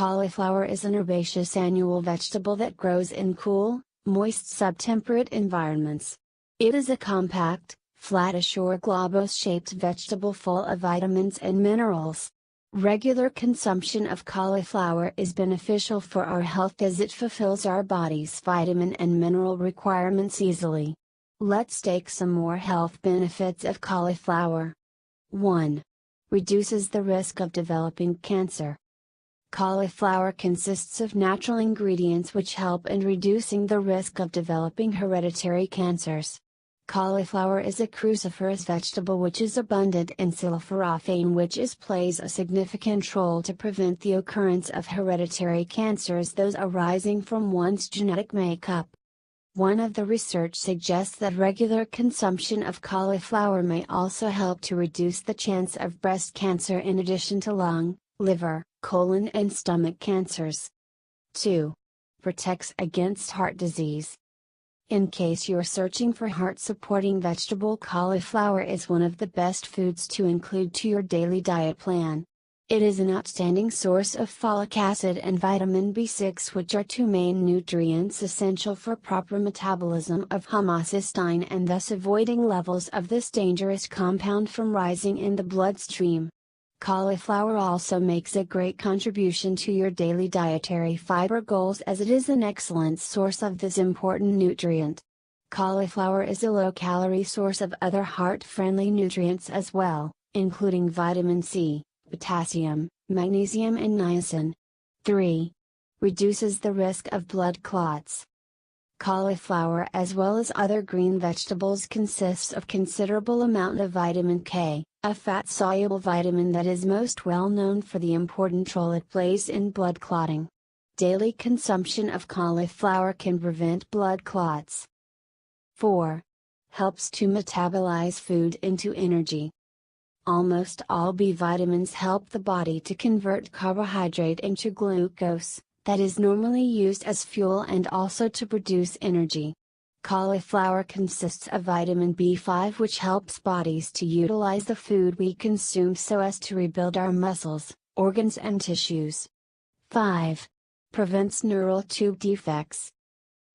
Cauliflower is an herbaceous annual vegetable that grows in cool, moist subtemperate environments. It is a compact, flattish or globose-shaped vegetable full of vitamins and minerals. Regular consumption of cauliflower is beneficial for our health as it fulfills our body's vitamin and mineral requirements easily. Let's take some more health benefits of cauliflower. 1. Reduces the risk of developing cancer. Cauliflower consists of natural ingredients which help in reducing the risk of developing hereditary cancers. Cauliflower is a cruciferous vegetable which is abundant in sulforaphane, which plays a significant role to prevent the occurrence of hereditary cancers, those arising from one's genetic makeup. One of the research suggests that regular consumption of cauliflower may also help to reduce the chance of breast cancer in addition to lung, liver, colon and stomach cancers. 2. Protects against heart disease. In case you're searching for heart-supporting vegetable, cauliflower is one of the best foods to include to your daily diet plan. It is an outstanding source of folic acid and vitamin B6, which are two main nutrients essential for proper metabolism of homocysteine and thus avoiding levels of this dangerous compound from rising in the bloodstream. Cauliflower also makes a great contribution to your daily dietary fiber goals as it is an excellent source of this important nutrient. Cauliflower is a low-calorie source of other heart-friendly nutrients as well, including vitamin C, potassium, magnesium and niacin. 3. Reduces the risk of blood clots. Cauliflower, as well as other green vegetables, consists of considerable amount of vitamin K, a fat-soluble vitamin that is most well known for the important role it plays in blood clotting. Daily consumption of cauliflower can prevent blood clots. 4. Helps to metabolize food into energy. Almost all B vitamins help the body to convert carbohydrate into glucose, that is normally used as fuel, and also to produce energy. Cauliflower consists of vitamin B5, which helps bodies to utilize the food we consume so as to rebuild our muscles, organs and tissues. 5. Prevents neural tube defects.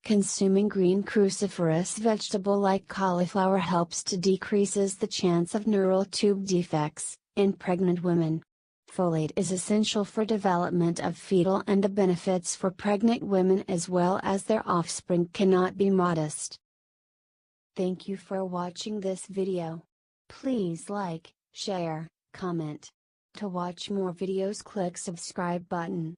Consuming green cruciferous vegetable like cauliflower helps to decreases the chance of neural tube defects in pregnant women. Folate is essential for development of fetal, and the benefits for pregnant women as well as their offspring cannot be modest. Thank you for watching this video. Please like, share, comment. To watch more videos, click subscribe button.